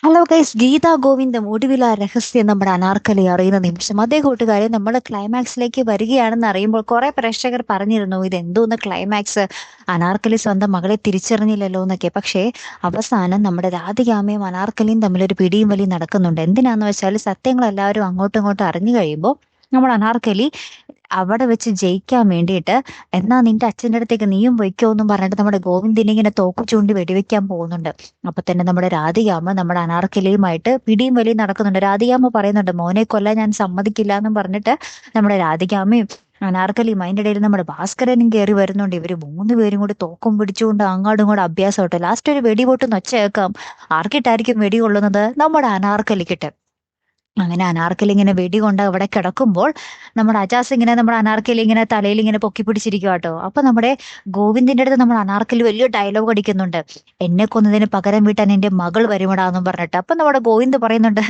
Hello guys, Gita ഗോവിന്ദം ഒടുവിൽ ആ രഹസ്യം നമ്മുടെ അനാർക്കലി അറിയുന്ന നിമിഷം. അതേ കൂട്ടുകാരെ, നമ്മൾ ക്ലൈമാക്സിലേക്ക് വരികയാണെന്ന് അറിയുമ്പോൾ കുറെ പ്രേക്ഷകർ പറഞ്ഞിരുന്നു ഇത് എന്തോന്ന് ക്ലൈമാക്സ്, അനാർക്കലി സ്വന്തം മകളെ തിരിച്ചറിഞ്ഞില്ലല്ലോ എന്നൊക്കെ. പക്ഷേ അവസാനം നമ്മുടെ രാധികാമ്മയും അനാർക്കലിയും തമ്മിലൊരു പിടിയും വലിയും നടക്കുന്നുണ്ട്. എന്തിനാന്ന് വെച്ചാൽ സത്യങ്ങൾ എല്ലാവരും അങ്ങോട്ടും ഇങ്ങോട്ടും അറിഞ്ഞു കഴിയുമ്പോൾ നമ്മുടെ അനാർക്കലി അവിടെ വെച്ച് ജയിക്കാൻ വേണ്ടിയിട്ട് എന്നാ നിന്റെ അച്ഛൻ്റെ അടുത്തേക്ക് നീയും വയ്ക്കോ എന്നും പറഞ്ഞിട്ട് നമ്മുടെ ഗോവിന്ദിനെ ഇങ്ങനെ തോക്ക് ചൂണ്ടി വെടിവെക്കാൻ പോകുന്നുണ്ട്. അപ്പൊ തന്നെ നമ്മുടെ രാധികാമ്മ നമ്മുടെ അനാർക്കലിയുമായിട്ട് പിടിയും വലിയും നടക്കുന്നുണ്ട്. രാധികാമ്മ പറയുന്നുണ്ട് മോനെ കൊല്ലാൻ ഞാൻ സമ്മതിക്കില്ല എന്നും പറഞ്ഞിട്ട് നമ്മുടെ രാധികാമ്മയും അനാർക്കലിയും അതിൻ്റെ ഇടയിൽ നമ്മുടെ ഭാസ്കരനും കയറി വരുന്നുണ്ട്. ഇവര് മൂന്ന് പേരും കൂടി തോക്കും പിടിച്ചുകൊണ്ട് അങ്ങോട്ടും ഇങ്ങോട്ടും അഭ്യാസം ഇട്ട് ലാസ്റ്റ് ഒരു വെടി പൊട്ടുന്ന ഒച്ച കേൾക്കാം. ആർക്കിട്ടായിരിക്കും വെടി കൊള്ളുന്നത്? നമ്മുടെ അനാർക്കലിക്കിട്ട്. അങ്ങനെ അനാർക്കലി ഇങ്ങനെ വെടി കൊണ്ട് അവിടെ കിടക്കുമ്പോൾ നമ്മുടെ അജാസ് ഇങ്ങനെ നമ്മുടെ അനാർക്കലി ഇങ്ങനെ തലയിൽ ഇങ്ങനെ പൊക്കി പിടിച്ചിരിക്കുക കേട്ടോ. അപ്പൊ നമ്മുടെ ഗോവിന്ദിന്റെ അടുത്ത് നമ്മുടെ അനാർക്കലി വലിയ ഡയലോഗ് അടിക്കുന്നുണ്ട്, എന്നെ കൊന്നതിന് പകരം വീട്ടാൻ എന്റെ മകൾ വരുമടാന്നും പറഞ്ഞിട്ട്. അപ്പൊ നമ്മുടെ ഗോവിന്ദ് പറയുന്നുണ്ട്,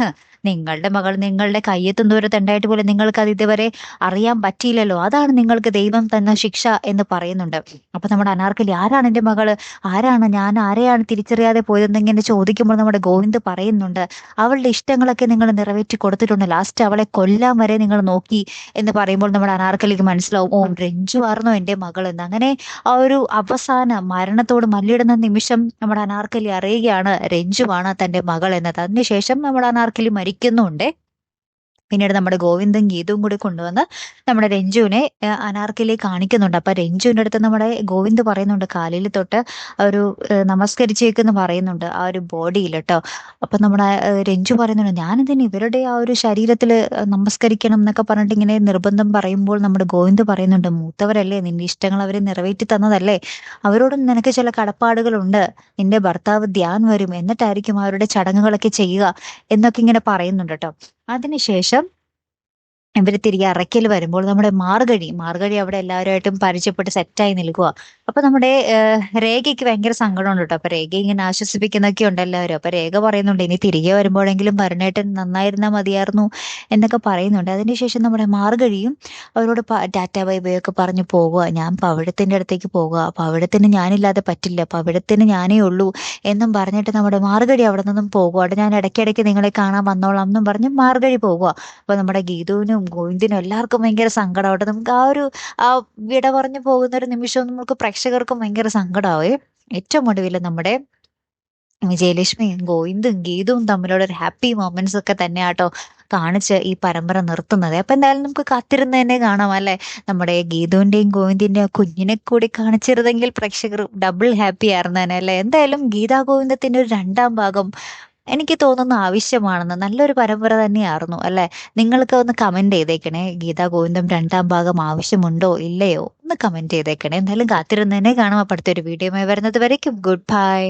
നിങ്ങളുടെ മകൾ നിങ്ങളുടെ കയ്യെത്തും ദൂരത്ത് ഉണ്ടായിട്ട് പോലും നിങ്ങൾക്ക് അത് ഇതുവരെ അറിയാൻ പറ്റിയില്ലല്ലോ, അതാണ് നിങ്ങൾക്ക് ദൈവം തന്ന ശിക്ഷ എന്ന് പറയുന്നുണ്ട്. അപ്പൊ നമ്മുടെ അനാർക്കലി, ആരാണ് എന്റെ മകള്, ആരാണ് ഞാൻ, ആരെയാണ് തിരിച്ചറിയാതെ പോയതെന്നിങ്ങനെ ചോദിക്കുമ്പോൾ നമ്മുടെ ഗോവിന്ദ് പറയുന്നുണ്ട്, അവളുടെ ഇഷ്ടങ്ങളൊക്കെ നിങ്ങൾ നിറവേറ്റി കൊടുത്തിട്ടുണ്ട്, ലാസ്റ്റ് അവളെ കൊല്ലാൻ വരെ നിങ്ങൾ നോക്കി എന്ന് പറയുമ്പോൾ നമ്മുടെ അനാർക്കലിക്ക് മനസ്സിലാവും, ഓ രഞ്ജു ആർന്നോ എന്റെ മകൾ എന്ന്. അങ്ങനെ ആ ഒരു അവസാന മരണത്തോട് മല്ലിടുന്ന നിമിഷം നമ്മുടെ അനാർക്കലി അറിയുകയാണ് രഞ്ജുവാണ് തന്റെ മകൾ എന്നത്. അതിനുശേഷം നമ്മുടെ അനാർക്കലി മരിക്കുന്നുണ്ട്. പിന്നീട് നമ്മുടെ ഗോവിന്ദും ഗീതവും കൂടി കൊണ്ടുവന്ന് നമ്മുടെ രഞ്ജുവിനെ അനാർക്കലി കാണിക്കുന്നുണ്ട്. അപ്പൊ രഞ്ജുവിന്റെ അടുത്ത് നമ്മുടെ ഗോവിന്ദ് പറയുന്നുണ്ട്, കാലിൽ തൊട്ട് ഒരു നമസ്കരിച്ചേക്കെന്ന് പറയുന്നുണ്ട് ആ ഒരു ബോഡിയിൽ കേട്ടോ. അപ്പൊ നമ്മുടെ രഞ്ജു പറയുന്നുണ്ട്, ഞാനിതിന് ഇവരുടെ ആ ഒരു ശരീരത്തിൽ നമസ്കരിക്കണം എന്നൊക്കെ പറഞ്ഞിട്ട് ഇങ്ങനെ നിർബന്ധം പറയുമ്പോൾ നമ്മുടെ ഗോവിന്ദ് പറയുന്നുണ്ട്, മൂത്തവരല്ലേ, നിന്റെ ഇഷ്ടങ്ങൾ അവരെ നിറവേറ്റി തന്നതല്ലേ, അവരോടും നിനക്ക് ചില കടപ്പാടുകളുണ്ട്, നിന്റെ ഭർത്താവ് ധ്യാൻ വരും എന്നിട്ടായിരിക്കും അവരുടെ ചടങ്ങുകളൊക്കെ ചെയ്യുക എന്നൊക്കെ ഇങ്ങനെ പറയുന്നുണ്ട് കേട്ടോ. അതിനുശേഷം ഇവര് തിരികെ അറയ്ക്കൽ വരുമ്പോൾ നമ്മുടെ മാർഗഴി അവിടെ എല്ലാവരുമായിട്ടും പരിചയപ്പെട്ട് സെറ്റായി നിൽക്കുക. അപ്പൊ നമ്മുടെ രേഖയ്ക്ക് ഭയങ്കര സങ്കടമുണ്ട് കേട്ടോ. അപ്പൊ രേഖ ഇങ്ങനെ ആശ്വസിപ്പിക്കുന്നൊക്കെ ഉണ്ട് എല്ലാവരും. അപ്പൊ രേഖ പറയുന്നുണ്ട്, ഇനി തിരികെ വരുമ്പോഴെങ്കിലും ഭരണേട്ടൻ നന്നായിരുന്നാൽ മതിയായിരുന്നു എന്നൊക്കെ പറയുന്നുണ്ട്. അതിനുശേഷം നമ്മുടെ മാർഗഴിയും അവരോട് ടാറ്റ ബൈ ബൈ ഒക്കെ പറഞ്ഞു പോകുക, ഞാൻ പവിഴത്തിന്റെ അടുത്തേക്ക് പോകുക, പവിഴത്തിന് ഞാനില്ലാതെ പറ്റില്ല, പവിഴത്തിന് ഞാനേ ഉള്ളൂ എന്നും പറഞ്ഞിട്ട് നമ്മുടെ മാർഗഴി അവിടെ നിന്നും പോകുക. അവിടെ ഞാൻ ഇടയ്ക്കിടയ്ക്ക് നിങ്ങളെ കാണാൻ വന്നോളാം എന്നും പറഞ്ഞ് മാർഗഴി പോകുക. അപ്പൊ നമ്മുടെ ഗീതുവിനും ഗോവിന്ദിനും എല്ലാവർക്കും ഭയങ്കര സങ്കടമാവട്ടെ. നമുക്ക് ആ വിട പറഞ്ഞു പോകുന്ന ഒരു നിമിഷം നമുക്ക് പ്രേക്ഷകർക്കും ഭയങ്കര സങ്കടമാവേ. ഏറ്റവും ഒടുവിൽ നമ്മുടെ വിജയലക്ഷ്മിയും ഗോവിന്ദും ഗീതവും തമ്മിലുള്ള ഒരു ഹാപ്പി മൊമെന്റ്സ് ഒക്കെ തന്നെയാട്ടോ കാണിച്ച് ഈ പരമ്പര നിർത്തുന്നത്. അപ്പൊ എന്തായാലും നമുക്ക് കാത്തിരുന്ന് തന്നെ കാണാം അല്ലെ. നമ്മുടെ ഗീതുവിന്റെയും ഗോവിന്ദിന്റെയും കുഞ്ഞിനെ കൂടി കാണിച്ചിരുന്നെങ്കിൽ പ്രേക്ഷകർ ഡബിൾ ഹാപ്പി ആയിരുന്നേനെ അല്ലെ. എന്തായാലും ഗീതാ ഗോവിന്ദത്തിന്റെ ഒരു രണ്ടാം ഭാഗം എനിക്ക് തോന്നുന്നു ആവശ്യമാണെന്ന്. നല്ലൊരു പരമ്പര തന്നെയായിരുന്നു അല്ലെ. നിങ്ങൾക്ക് ഒന്ന് കമന്റ് ചെയ്തേക്കണേ, ഗീതാ ഗോവിന്ദം രണ്ടാം ഭാഗം ആവശ്യമുണ്ടോ ഇല്ലയോ ഒന്ന് കമന്റ് ചെയ്തേക്കണേ. എന്തായാലും കാത്തിരുന്ന് തന്നെ കാണാം. അപ്പൊ അടുത്തൊരു വീഡിയോ വരുന്നത് വരയ്ക്കും ഗുഡ് ബൈ.